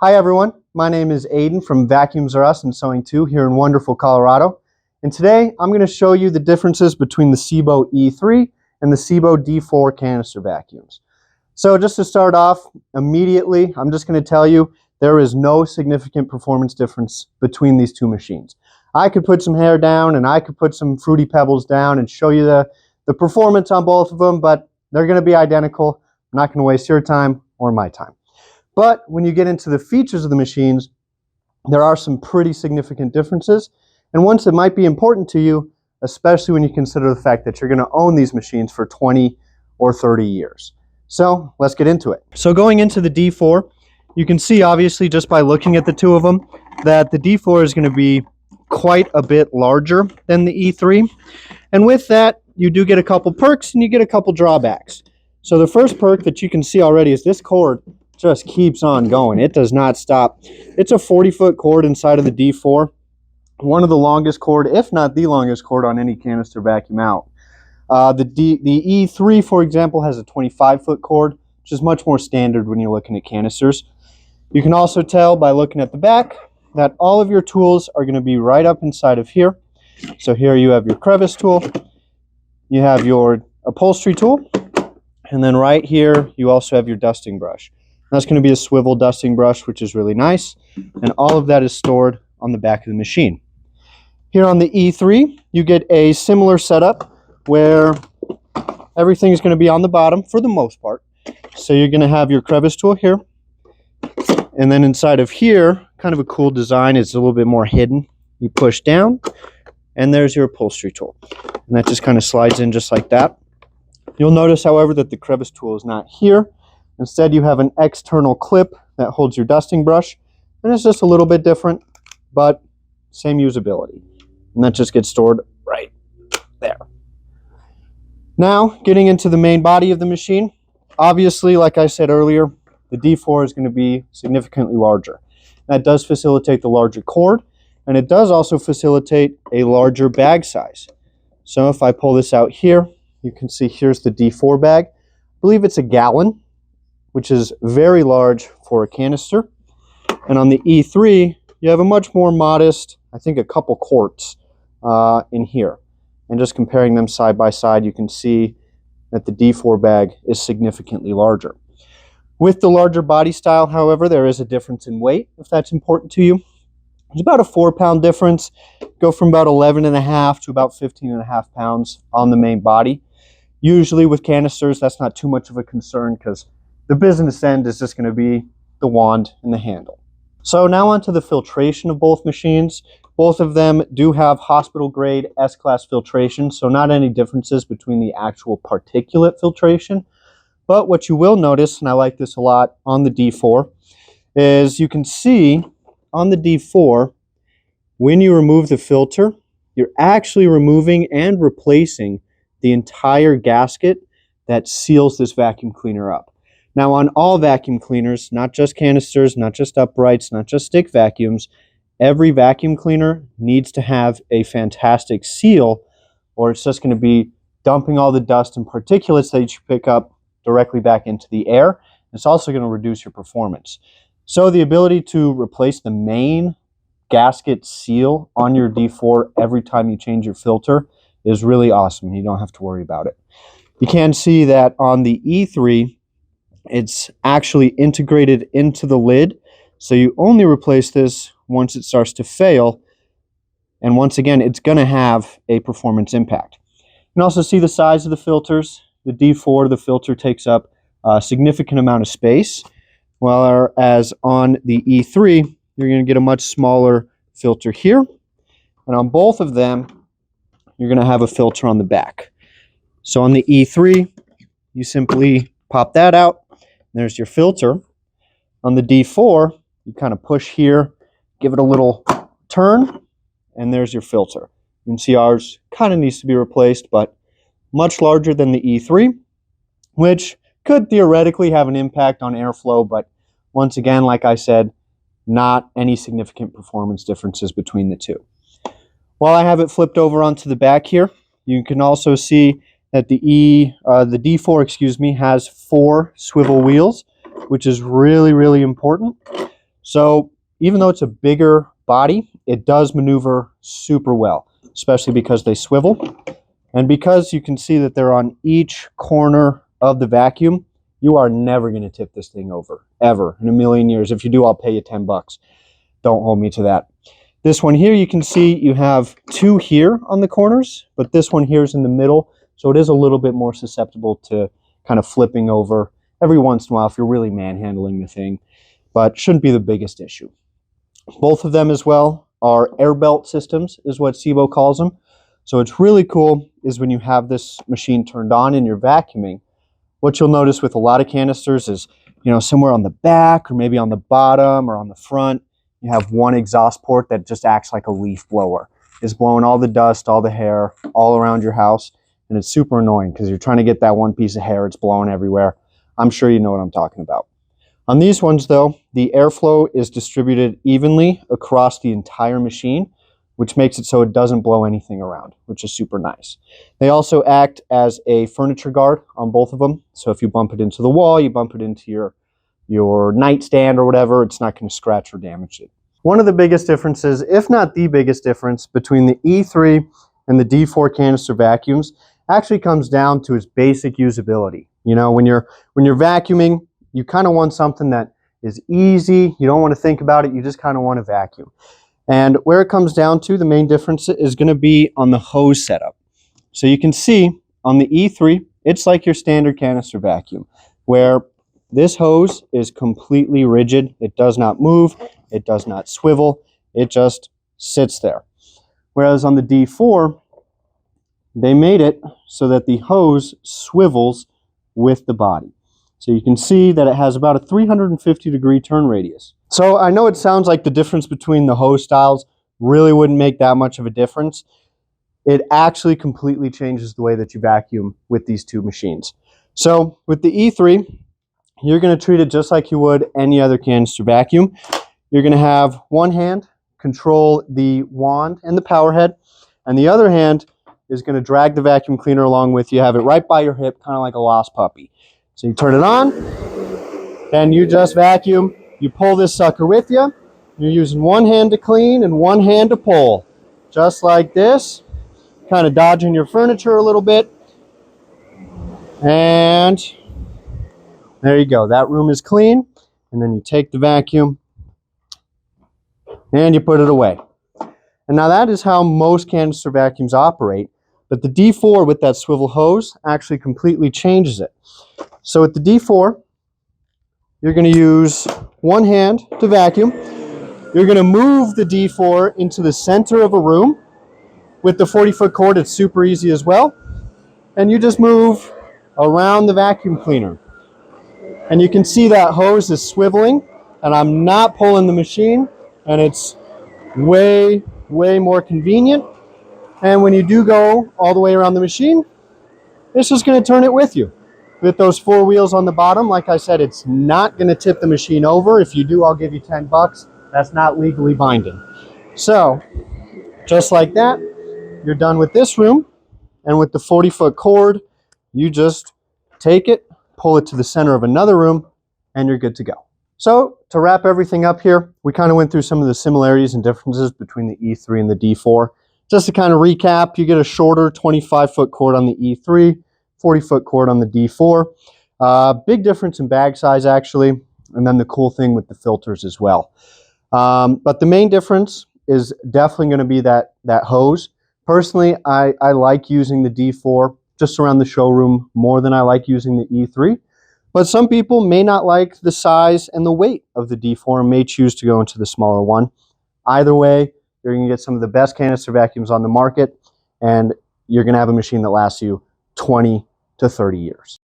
Hi everyone, my name is Aiden from Vacuums R Us and Sewing 2 here in wonderful Colorado. And today I'm going to show you the differences between the Sebo E3 and the Sebo D4 canister vacuums. So just to start off immediately, I'm just going to tell you there is no significant performance difference between these two machines. I could put some hair down and I could put some Fruity Pebbles down and show you the performance on both of them, but they're going to be identical. I'm not going to waste your time or my time. But when you get into the features of the machines, there are some pretty significant differences, and ones that might be important to you, especially when you consider the fact that you're going to own these machines for 20 or 30 years. So let's get into it. So going into the D4, you can see obviously just by looking at the two of them that the D4 is going to be quite a bit larger than the E3. And with that, you do get a couple perks and you get a couple drawbacks. So the first perk that you can see already is this cord just keeps on going. It does not stop. It's a 40-foot cord inside of the D4. One of the longest cord, if not the longest cord on any canister vacuum out. The E3, for example, has a 25-foot cord, which is much more standard when you're looking at canisters. You can also tell by looking at the back that all of your tools are going to be right up inside of here. So here you have your crevice tool, you have your upholstery tool, and then right here you also have your dusting brush. That's going to be a swivel dusting brush, which is really nice, and all of that is stored on the back of the machine. Here on the E3, you get a similar setup where everything is going to be on the bottom for the most part. So you're going to have your crevice tool here, and then inside of here, kind of a cool design, it's a little bit more hidden. You push down, and there's your upholstery tool, and that just kind of slides in just like that. You'll notice, however, that the crevice tool is not here. Instead, you have an external clip that holds your dusting brush, and it's just a little bit different, but same usability. And that just gets stored right there. Now, getting into the main body of the machine, obviously, like I said earlier, the D4 is going to be significantly larger. That does facilitate the larger cord, and it does also facilitate a larger bag size. So if I pull this out here, you can see here's the D4 bag. I believe it's a gallon, which is very large for a canister. And on the E3, you have a much more modest, I think a couple quarts in here. And just comparing them side by side, you can see that the D4 bag is significantly larger. With the larger body style, however, there is a difference in weight, if that's important to you. It's about a 4-pound difference. Go from about 11.5 to about 15.5 pounds on the main body. Usually with canisters, that's not too much of a concern because the business end is just going to be the wand and the handle. So now onto the filtration of both machines. Both of them do have hospital grade S-class filtration, so not any differences between the actual particulate filtration. But what you will notice, and I like this a lot on the D4, is you can see on the D4, when you remove the filter, you're actually removing and replacing the entire gasket that seals this vacuum cleaner up. Now on all vacuum cleaners, not just canisters, not just uprights, not just stick vacuums, every vacuum cleaner needs to have a fantastic seal, or it's just going to be dumping all the dust and particulates that you pick up directly back into the air. It's also going to reduce your performance. So the ability to replace the main gasket seal on your D4 every time you change your filter is really awesome. You don't have to worry about it. You can see that on the E3, it's actually integrated into the lid, so you only replace this once it starts to fail, and once again it's going to have a performance impact. You can also see the size of the filters. The D4, the filter takes up a significant amount of space, whereas on the E3 you're going to get a much smaller filter here, and on both of them you're going to have a filter on the back. So on the E3 you simply pop that out. There's your filter. On the D4, you kind of push here, give it a little turn, and there's your filter. You can see ours kind of needs to be replaced, but much larger than the E3, which could theoretically have an impact on airflow, but once again, like I said, not any significant performance differences between the two. While I have it flipped over onto the back here, you can also see that the D4, has 4 swivel wheels, which is really, really important. So even though it's a bigger body, it does maneuver super well, especially because they swivel. And because you can see that they're on each corner of the vacuum, you are never going to tip this thing over, ever, in a million years. If you do, I'll pay you 10 bucks. Don't hold me to that. This one here, you can see you have two here on the corners, but this one here is in the middle, so it is a little bit more susceptible to kind of flipping over every once in a while if you're really manhandling the thing, but shouldn't be the biggest issue. Both of them as well are air belt systems, is what Sebo calls them. So what's really cool is when you have this machine turned on and you're vacuuming, what you'll notice with a lot of canisters is, you know, somewhere on the back or maybe on the bottom or on the front, you have one exhaust port that just acts like a leaf blower. It's blowing all the dust, all the hair, all around your house, and it's super annoying because you're trying to get that one piece of hair, it's blowing everywhere. I'm sure you know what I'm talking about. On these ones though, the airflow is distributed evenly across the entire machine, which makes it so it doesn't blow anything around, which is super nice. They also act as a furniture guard on both of them. So if you bump it into the wall, you bump it into your nightstand or whatever, it's not going to scratch or damage it. One of the biggest differences, if not the biggest difference, between the E3 and the D4 canister vacuums actually comes down to its basic usability. You know, when you're vacuuming, you kind of want something that is easy. You don't want to think about it. You just kind of want to vacuum. And where it comes down to, the main difference is going to be on the hose setup. So you can see on the E3, it's like your standard canister vacuum, where this hose is completely rigid. It does not move. It does not swivel. It just sits there. Whereas on the D4, they made it so that the hose swivels with the body. So you can see that it has about a 350-degree turn radius. So I know it sounds like the difference between the hose styles really wouldn't make that much of a difference. It actually completely changes the way that you vacuum with these two machines. So with the E3, you're going to treat it just like you would any other canister vacuum. You're going to have one hand control the wand and the power head, and the other hand is going to drag the vacuum cleaner along with you. Have it right by your hip, kind of like a lost puppy. So you turn it on, then you just vacuum. You pull this sucker with you. You're using one hand to clean and one hand to pull. Just like this. Kind of dodging your furniture a little bit. And there you go. That room is clean. And then you take the vacuum and you put it away. And now that is how most canister vacuums operate. But the D4 with that swivel hose actually completely changes it. So with the D4, you're going to use one hand to vacuum. You're going to move the D4 into the center of a room. With the 40-foot cord, it's super easy as well. And you just move around the vacuum cleaner. And you can see that hose is swiveling, and I'm not pulling the machine, and it's way, way more convenient. And when you do go all the way around the machine, it's just going to turn it with you. With those four wheels on the bottom, like I said, it's not going to tip the machine over. If you do, I'll give you 10 bucks. That's not legally binding. So, just like that, you're done with this room. And with the 40-foot cord, you just take it, pull it to the center of another room, and you're good to go. So, to wrap everything up here, we kind of went through some of the similarities and differences between the E3 and the D4. Just to kind of recap, you get a shorter 25-foot cord on the E3, 40-foot cord on the D4. Big difference in bag size, actually, and then the cool thing with the filters as well. But the main difference is definitely going to be that hose. Personally, I like using the D4 just around the showroom more than I like using the E3. But some people may not like the size and the weight of the D4 and may choose to go into the smaller one. Either way, you're going to get some of the best canister vacuums on the market, and you're going to have a machine that lasts you 20 to 30 years.